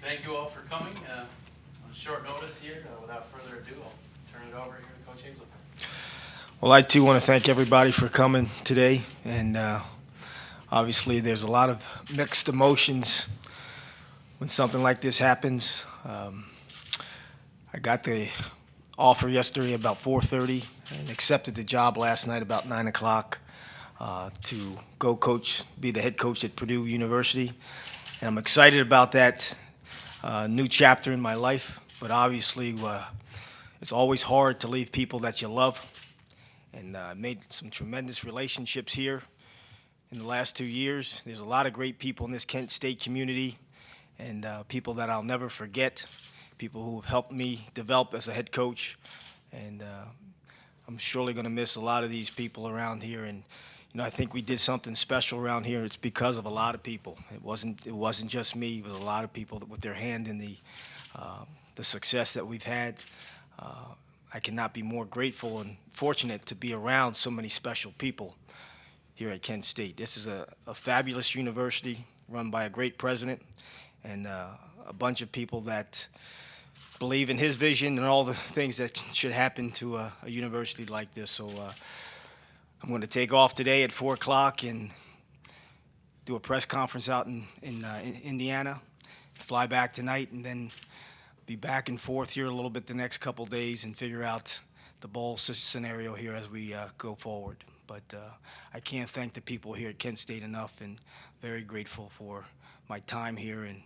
Thank you all for coming on short notice here. Without further ado, I'll turn it over here to Coach Hazell. Well, I too want to thank everybody for coming today, and obviously there's a lot of mixed emotions when something like this happens. I got the offer yesterday about 4:30 and accepted the job last night about 9 o'clock to go be the head coach at Purdue University. And I'm excited about that new chapter in my life, but obviously it's always hard to leave people that you love. And made some tremendous relationships here in the last 2 years. There's a lot of great people in this Kent State community, and people that I'll never forget, people who have helped me develop as a head coach. And I'm surely going to miss a lot of these people around here. And I think we did something special around here. It's because of a lot of people. It wasn't just me. It was a lot of people with their hand in the success that we've had. I cannot be more grateful and fortunate to be around so many special people here at Kent State. This is a fabulous university run by a great president and a bunch of people that believe in his vision and all the things that should happen to a university like this. So I'm going to take off today at 4 o'clock and do a press conference out in Indiana, fly back tonight, and then be back and forth here a little bit the next couple days and figure out the bowl scenario here as we go forward. But I can't thank the people here at Kent State enough, and very grateful for my time here and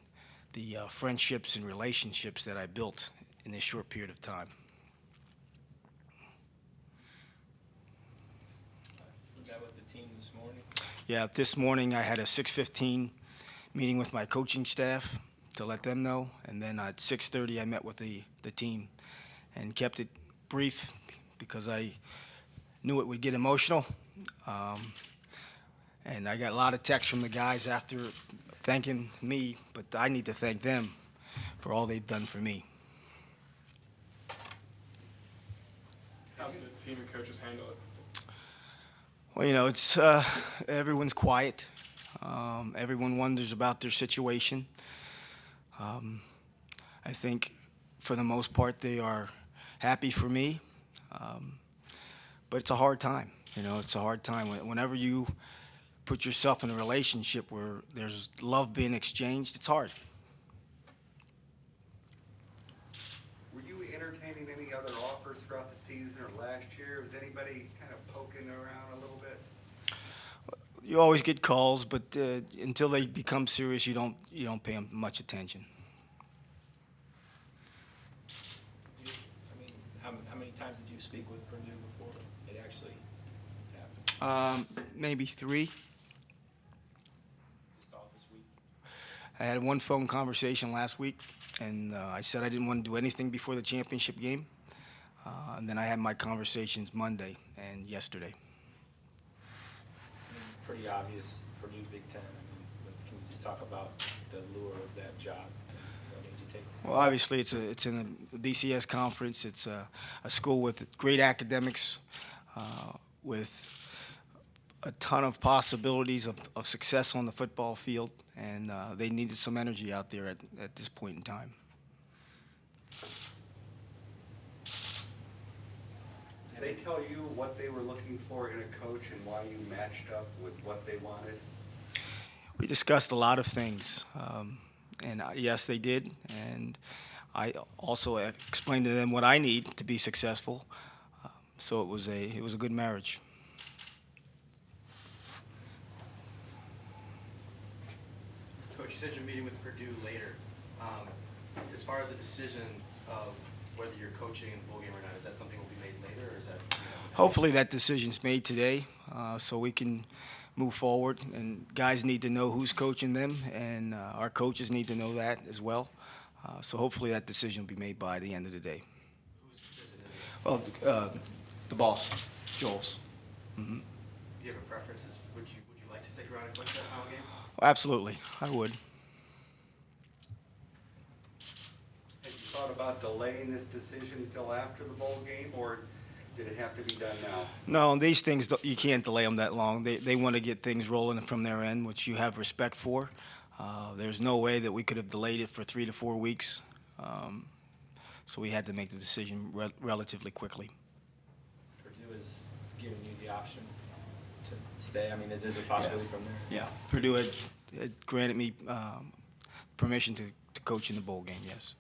the friendships and relationships that I built in this short period of time. You met with the team this morning? Yeah, this morning I had a 6:15 meeting with my coaching staff to let them know, and then at 6:30 I met with the team and kept it brief because I knew it would get emotional. And I got a lot of texts from the guys after thanking me, but I need to thank them for all they've done for me. How did the team and coaches handle it? Well, it's everyone's quiet. Everyone wonders about their situation. I think for the most part they are happy for me, but it's a hard time. It's a hard time. Whenever you put yourself in a relationship where there's love being exchanged, it's hard. Were you entertaining any other offers throughout the season or last year? Was anybody kind of poking around a little bit? You always get calls, but until they become serious, you don't pay them much attention. How many times did you speak with Purdue before it actually happened? Maybe 3. Start this week. I had one phone conversation last week, and I said I didn't want to do anything before the championship game. And then I had my conversations Monday and yesterday. Pretty obvious Purdue Big Ten. But can you just talk about the lure of that job? What made you take it? Well, obviously it's in the BCS conference. It's a school with great academics, with a ton of possibilities of success on the football field, and they needed some energy out there at this point in time. Did they tell you what they were looking for in a coach and why you matched up with what they wanted? We discussed a lot of things, and yes, they did. And I also explained to them what I need to be successful. So it was a good marriage. Coach, you said you're meeting with Purdue later. As far as the decision of whether you're coaching in the bowl game or not, is that something will be made later, or is that? Hopefully that decision's made today, so we can move forward. And guys need to know who's coaching them, and our coaches need to know that as well. So hopefully that decision will be made by the end of the day. Whose decision is it? Well, the boss, Joel's. Mm-hmm. Do you have a preference? Would you like to stick around and coach that final game? Absolutely, I would. Have you thought about delaying this decision until after the bowl game, or did it have to be done now? No, these things, you can't delay them that long. They want to get things rolling from their end, which you have respect for. There's no way that we could have delayed it for 3 to 4 weeks, so we had to make the decision relatively quickly. Purdue is giving you the option to stay. I mean, it is a possibility from there. Yeah, Purdue had granted me permission to coach in the bowl game, yes.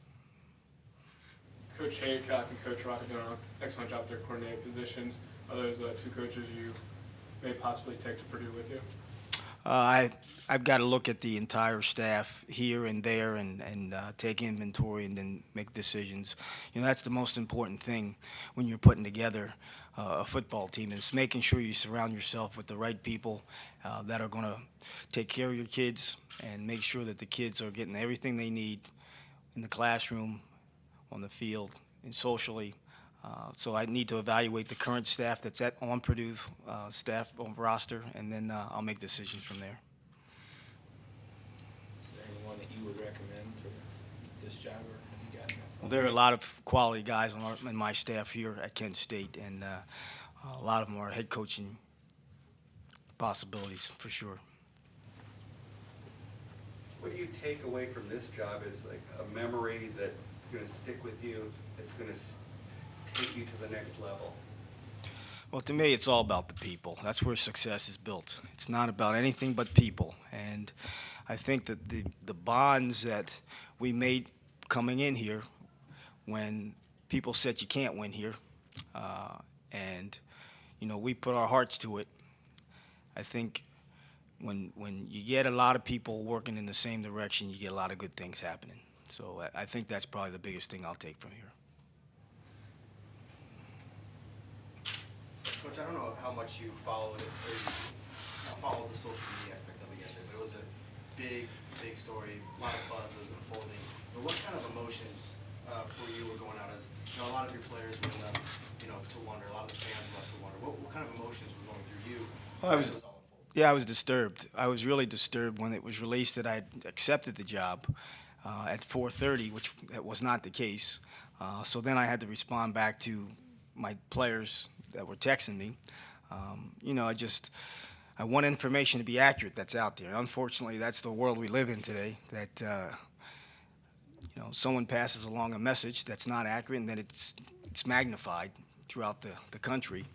Coach Haycock and Coach Rock have done an excellent job at their coordinated positions. Are those two coaches you may possibly take to Purdue with you? I've got to look at the entire staff here and there and take inventory and then make decisions. You know, that's the most important thing when you're putting together a football team, is making sure you surround yourself with the right people that are going to take care of your kids and make sure that the kids are getting everything they need in the classroom, on the field, and socially. So I need to evaluate the current staff that's on Purdue's staff on roster, and then I'll make decisions from there. Is there anyone that you would recommend for this job, or have you got? Well, there are a lot of quality guys in my staff here at Kent State, and a lot of them are head coaching possibilities for sure. What do you take away from this job as like a memory that's going to stick with you, that's going to take you to the next level? Well, to me, it's all about the people. That's where success is built. It's not about anything but people. And I think that the bonds that we made coming in here, when people said you can't win here, and you know, we put our hearts to it. I think when you get a lot of people working in the same direction, you get a lot of good things happening. So I think that's probably the biggest thing I'll take from here. Coach, I don't know how much you followed it, or you followed the social media aspect of it yesterday, but it was a big story, a lot of buzz that was unfolding. But what kind of emotions for you were going out, as you know, a lot of your players were left, you know, to wonder, a lot of the fans were left to wonder. What kind of emotions were going through you? Well, as it was all unfolding? Yeah, I was disturbed. I was really disturbed when it was released that I had accepted the job at 4:30, which that was not the case. So then I had to respond back to my players that were texting me. You know, I want information to be accurate that's out there. Unfortunately, that's the world we live in today, that, you know, someone passes along a message that's not accurate, and then it's magnified throughout the country.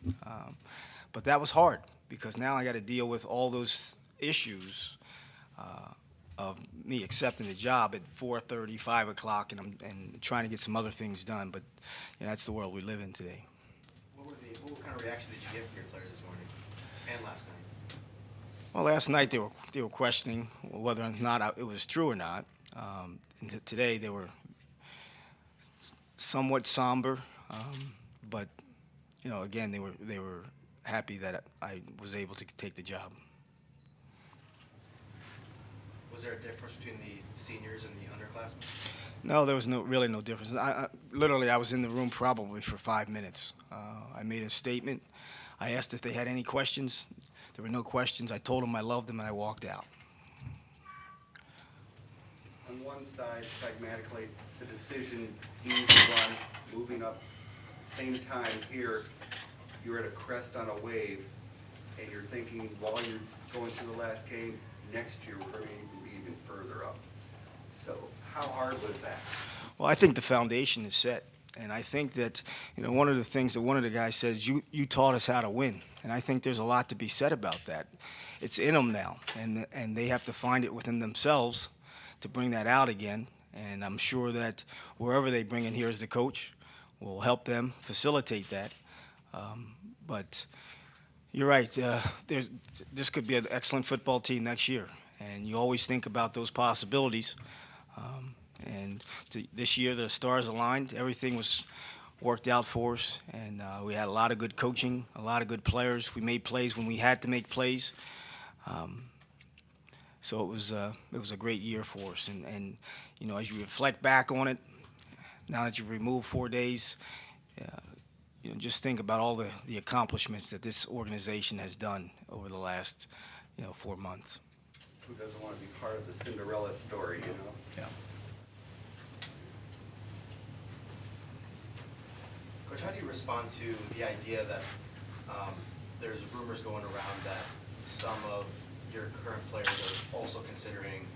But that was hard, because now I got to deal with all those issues of me accepting the job at 4:30, 5 o'clock, and trying to get some other things done. But you know, that's the world we live in today. What kind of reaction did you get from your players this morning and last night? Well, last night they were questioning whether or not it was true or not. And today they were somewhat somber, but you know, again, they were happy that I was able to take the job. Was there a difference between the seniors and the underclassmen? No, there was really no difference. Literally, I was in the room probably for 5 minutes. I made a statement. I asked if they had any questions. There were no questions. I told them I loved them, and I walked out. On one side, pragmatically, the decision, easy one, moving up, same time here, you're at a crest on a wave, and you're thinking while you're going through the last game, next year we're going to be even further up. So how hard was that? Well, I think the foundation is set. And I think that, you know, one of the things that one of the guys says, you taught us how to win. And I think there's a lot to be said about that. It's in them now, and they have to find it within themselves to bring that out again. And I'm sure that wherever they bring in here as the coach will help them facilitate that. But you're right. This could be an excellent football team next year. And you always think about those possibilities. This year, the stars aligned. Everything was worked out for us, and we had a lot of good coaching, a lot of good players. We made plays when we had to make plays. So it was a great year for us. And you know, as you reflect back on it, now that you've removed 4 days, you know, just think about all the accomplishments that this organization has done over the last, 4 months. Who doesn't want to be part of the Cinderella story, you know? Yeah. Coach, how do you respond to the idea that there's rumors going around that some of your current players are also considering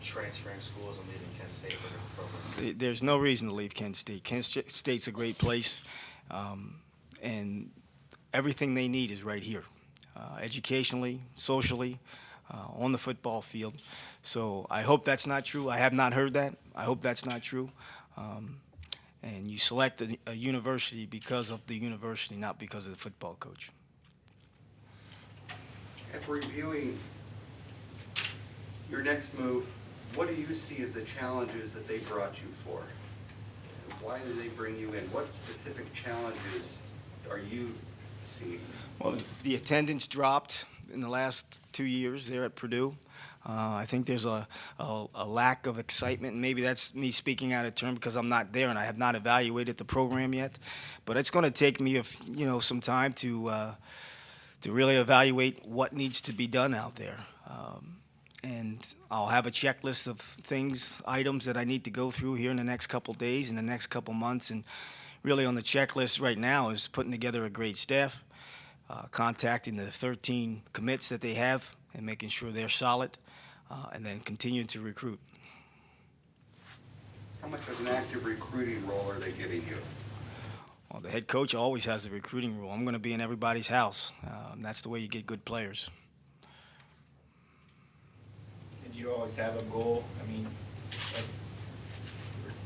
transferring schools and leaving Kent State for a different program? There's no reason to leave Kent State. State's a great place, and everything they need is right here, educationally, socially, on the football field. So I hope that's not true. I have not heard that. I hope that's not true. And you select a university because of the university, not because of the football coach. After reviewing your next move, what do you see as the challenges that they brought you for? Why did they bring you in? What specific challenges are you seeing? Well, the attendance dropped in the last 2 years there at Purdue. I think there's a lack of excitement, and maybe that's me speaking out of turn because I'm not there and I have not evaluated the program yet. But it's going to take me, some time to really evaluate what needs to be done out there. And I'll have a checklist of things, items that I need to go through here in the next couple days, in the next couple months. And really on the checklist right now is putting together a great staff, contacting the 13 commits that they have and making sure they're solid, and then continuing to recruit. How much of an active recruiting role are they giving you? Well, the head coach always has the recruiting role. I'm going to be in everybody's house. That's the way you get good players. Did you always have a goal? I mean, like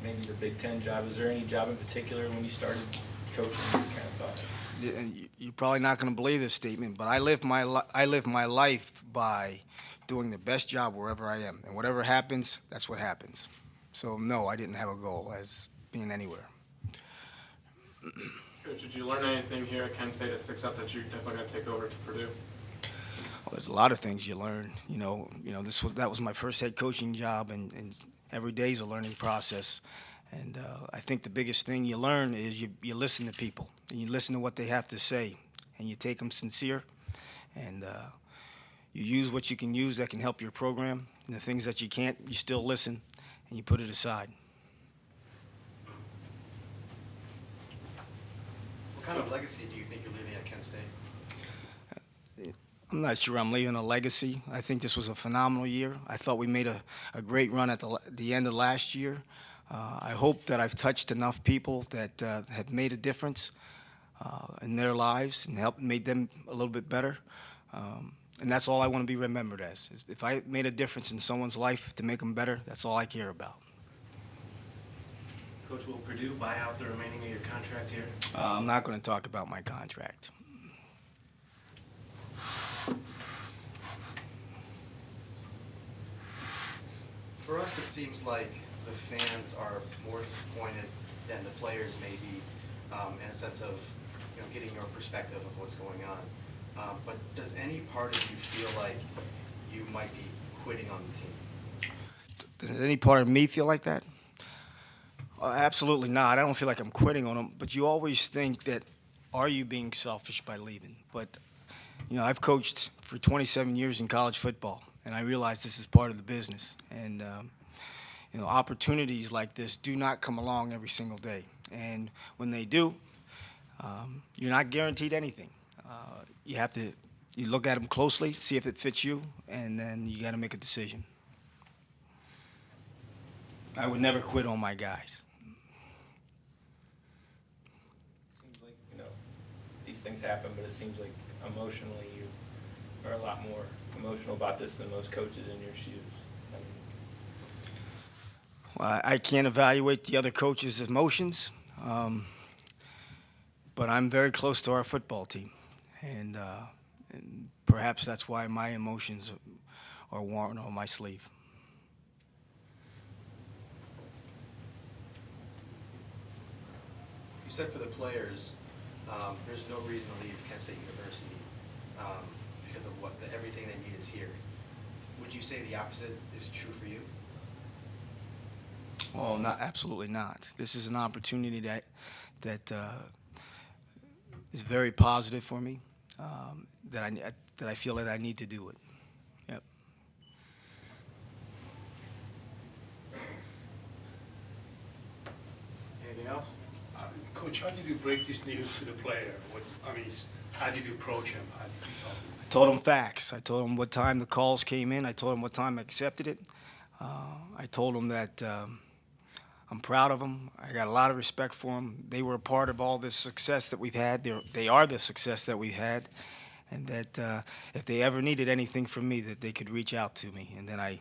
maybe the Big Ten job. Is there any job in particular when you started coaching you kind of thought? And you're probably not going to believe this statement, but I live my life by doing the best job wherever I am, and whatever happens, that's what happens. So no, I didn't have a goal as being anywhere. Coach, did you learn anything here at Kent State that sticks out that you're definitely going to take over to Purdue? Well, there's a lot of things you learn. That was my first head coaching job, and every day is a learning process. And I think the biggest thing you learn is you listen to people, and you listen to what they have to say, and you take them sincere, and you use what you can use that can help your program, and the things that you can't, you still listen, and you put it aside. What kind of legacy do you think you're leaving at Kent State? I'm not sure I'm leaving a legacy. I think this was a phenomenal year. I thought we made a great run at the end of last year. I hope that I've touched enough people that have made a difference in their lives and made them a little bit better. And that's all I want to be remembered as. If I made a difference in someone's life to make them better, that's all I care about. Coach, will Purdue buy out the remaining of your contract here? I'm not going to talk about my contract. For us, it seems like the fans are more disappointed than the players may be, in a sense of getting your perspective of what's going on. But does any part of you feel like you might be quitting on the team? Does any part of me feel like that? Absolutely not. I don't feel like I'm quitting on them. But you always think that, are you being selfish by leaving? But, I've coached for 27 years in college football, and I realize this is part of the business. And, opportunities like this do not come along every single day. And when they do, you're not guaranteed anything. You look at them closely, see if it fits you, and then you got to make a decision. I would never quit on my guys. Seems like, these things happen, but it seems like emotionally you are a lot more emotional about this than most coaches in your shoes. Well, I can't evaluate the other coaches' emotions, but I'm very close to our football team, and perhaps that's why my emotions are worn on my sleeve. You said for the players, there's no reason to leave Kent State University because of everything they need is here. Would you say the opposite is true for you? Well, absolutely not. This is an opportunity that is very positive for me. That I feel that I need to do it. Yep. Anything else? Coach, how did you break this news to the player? How did you approach him? How did you talk to him? I told him facts. I told him what time the calls came in. I told him what time I accepted it. I told them that I'm proud of them. I got a lot of respect for them. They were a part of all this success that we've had. They are the success that we've had, and that if they ever needed anything from me, that they could reach out to me. And then I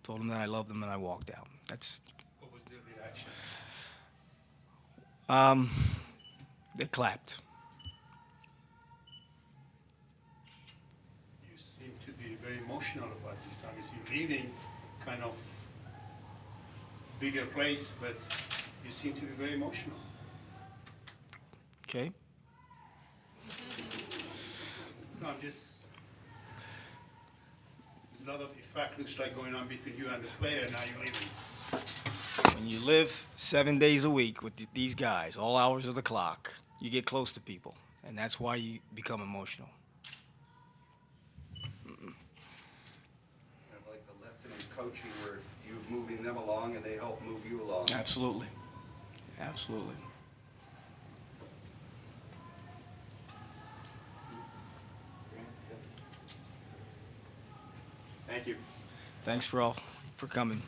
told them that I loved them, and I walked out. That's What was their reaction? they clapped. You seem to be very emotional about this. Obviously, you're leaving kind of bigger place, but you seem to be very emotional. Okay. No, I'm just, there's a lot of effect looks like going on between you and the player, now you're leaving. When you live 7 days a week with these guys, all hours of the clock, you get close to people, and that's why you become emotional. Kind of like the lesson in coaching where you're moving them along and they help move you along. Absolutely. Absolutely. Thank you. Thanks for coming.